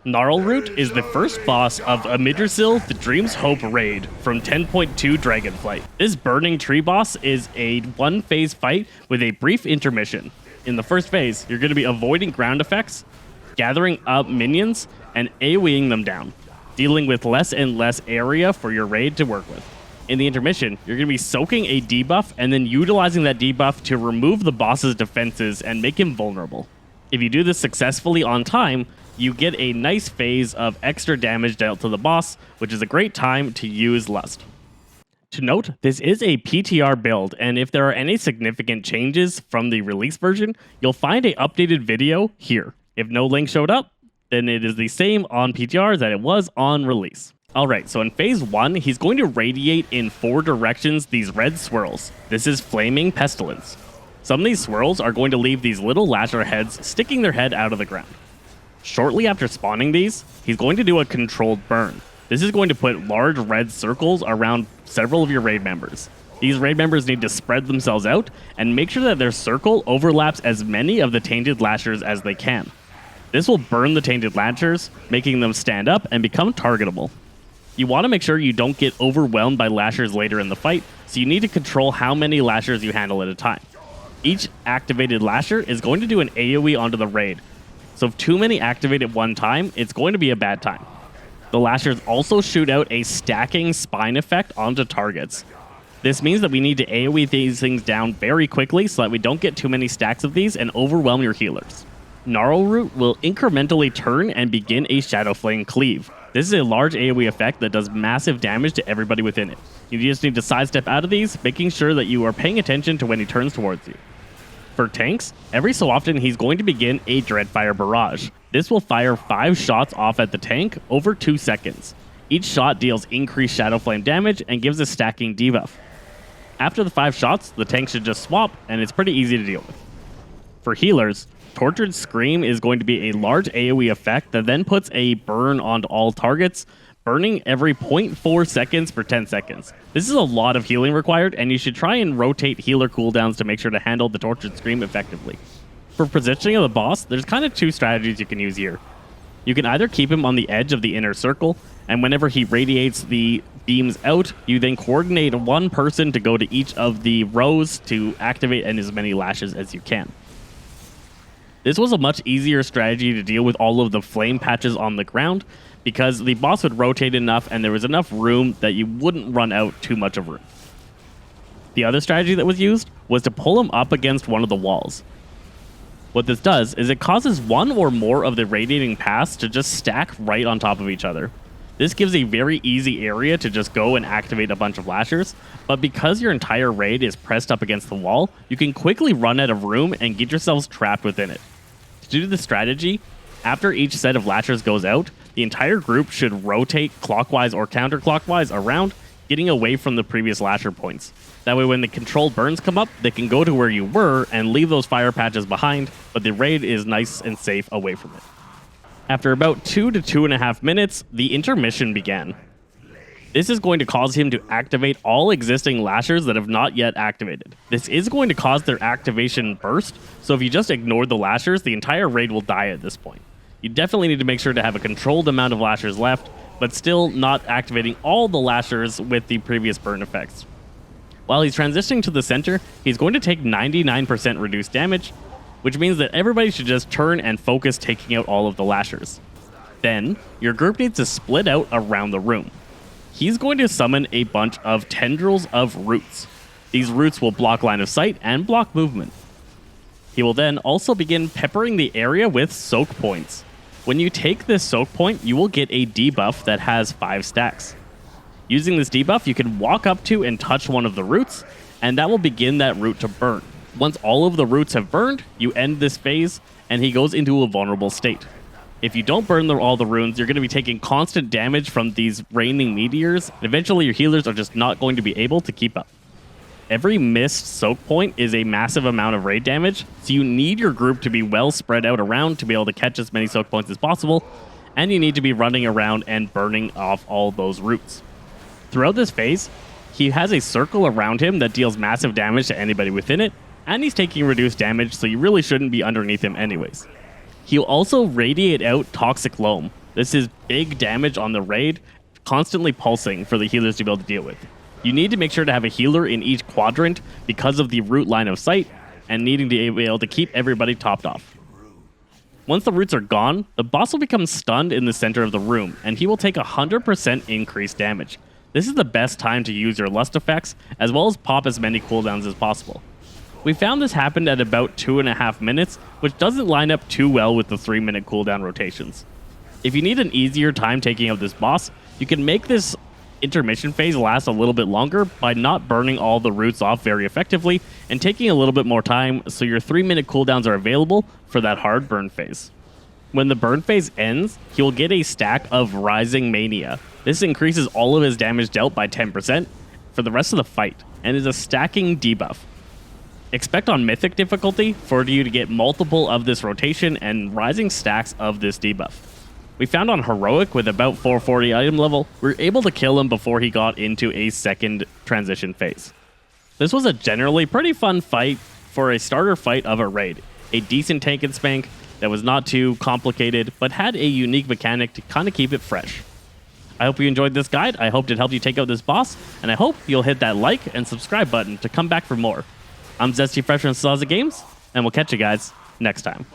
Gnarlroot is the first boss of Amirdrassil, the Dream's Hope raid from 10.2 Dragonflight. This burning tree boss is a one-phase fight with a brief intermission. In the first phase, you're going to be avoiding ground effects, gathering up minions, and AoEing them down, dealing with less and less area for your raid to work with. In the intermission, you're going to be soaking a debuff and then utilizing that debuff to remove the boss's defenses and make him vulnerable. If you do this successfully on time, you get a nice phase of extra damage dealt to the boss, which is a great time to use Lust. To note, this is a PTR build, and if there are any significant changes from the release version, you'll find an updated video here. If no link showed up, then it is the same on PTR that it was on release. Alright, so in phase 1, he's going to radiate in 4 directions these red swirls. This is Flaming Pestilence. Some of these swirls are going to leave these little lasher heads sticking their head out of the ground. Shortly after spawning these, he's going to do a controlled burn. This is going to put large red circles around several of your raid members. These raid members need to spread themselves out and make sure that their circle overlaps as many of the tainted lashers as they can. This will burn the tainted lashers, making them stand up and become targetable. You want to make sure you don't get overwhelmed by lashers later in the fight, so you need to control how many lashers you handle at a time. Each activated lasher is going to do an AoE onto the raid, so if too many activate at one time, it's going to be a bad time. The lashers also shoot out a stacking spine effect onto targets. This means that we need to AoE these things down very quickly so that we don't get too many stacks of these and overwhelm your healers. Gnarlroot will incrementally turn and begin a Shadow Flame Cleave. This is a large AoE effect that does massive damage to everybody within it. You just need to sidestep out of these, making sure that you are paying attention to when he turns towards you. For tanks, every so often he's going to begin a Dreadfire Barrage. This will fire 5 shots off at the tank over 2 seconds. Each shot deals increased Shadow Flame damage and gives a stacking debuff. After the 5 shots, the tank should just swap, and it's pretty easy to deal with. For healers, Tortured Scream is going to be a large AoE effect that then puts a burn onto all targets, burning every 0.4 seconds for 10 seconds. This is a lot of healing required, and you should try and rotate healer cooldowns to make sure to handle the Tortured Scream effectively. For positioning of the boss, there's kind of 2 strategies you can use here. You can either keep him on the edge of the inner circle, and whenever he radiates the beams out, you then coordinate one person to go to each of the rows to activate as many lashes as you can. This was a much easier strategy to deal with all of the flame patches on the ground, because the boss would rotate enough and there was enough room that you wouldn't run out too much of room. The other strategy that was used was to pull him up against one of the walls. What this does is it causes one or more of the radiating paths to just stack right on top of each other. This gives a very easy area to just go and activate a bunch of lashers, but because your entire raid is pressed up against the wall, you can quickly run out of room and get yourselves trapped within it. To do the strategy, after each set of lashers goes out, the entire group should rotate clockwise or counterclockwise around, getting away from the previous lasher points. That way when the controlled burns come up, they can go to where you were and leave those fire patches behind, but the raid is nice and safe away from it. After about 2 to 2.5 minutes, the intermission began. This is going to cause him to activate all existing lashers that have not yet activated. This is going to cause their activation burst, so if you just ignore the lashers, the entire raid will die at this point. You definitely need to make sure to have a controlled amount of lashers left, but still not activating all the lashers with the previous burn effects. While he's transitioning to the center, he's going to take 99% reduced damage, which means that everybody should just turn and focus taking out all of the lashers. Then, your group needs to split out around the room. He's going to summon a bunch of tendrils of roots. These roots will block line of sight and block movement. He will then also begin peppering the area with soak points. When you take this soak point, you will get a debuff that has 5 stacks. Using this debuff, you can walk up to and touch one of the roots, and that will begin that root to burn. Once all of the roots have burned, you end this phase, and he goes into a vulnerable state. If you don't burn all the runes, you're going to be taking constant damage from these raining meteors, and eventually your healers are just not going to be able to keep up. Every missed soak point is a massive amount of raid damage, so you need your group to be well spread out around to be able to catch as many soak points as possible, and you need to be running around and burning off all those roots. Throughout this phase, he has a circle around him that deals massive damage to anybody within it, and he's taking reduced damage, so you really shouldn't be underneath him anyways. He'll also radiate out Toxic Loam. This is big damage on the raid, constantly pulsing for the healers to be able to deal with. You need to make sure to have a healer in each quadrant because of the root line of sight and needing to be able to keep everybody topped off. Once the roots are gone, the boss will become stunned in the center of the room, and he will take 100% increased damage. This is the best time to use your lust effects, as well as pop as many cooldowns as possible. We found this happened at about 2.5 minutes, which doesn't line up too well with the 3-minute cooldown rotations. If you need an easier time taking out this boss, you can make this intermission phase last a little bit longer by not burning all the roots off very effectively and taking a little bit more time so your 3-minute cooldowns are available for that hard burn phase. When the burn phase ends, he will get a stack of Rising Mania. This increases all of his damage dealt by 10% for the rest of the fight and is a stacking debuff. Expect on Mythic difficulty for you to get multiple of this rotation and rising stacks of this debuff. We found on Heroic with about 440 item level, we were able to kill him before he got into a second transition phase. This was a generally pretty fun fight for a starter fight of a raid. A decent tank and spank that was not too complicated, but had a unique mechanic to kind of keep it fresh. I hope you enjoyed this guide, I hope it helped you take out this boss, and I hope you'll hit that like and subscribe button to come back for more. I'm Zesty Phresh from Slaza Games, and we'll catch you guys next time.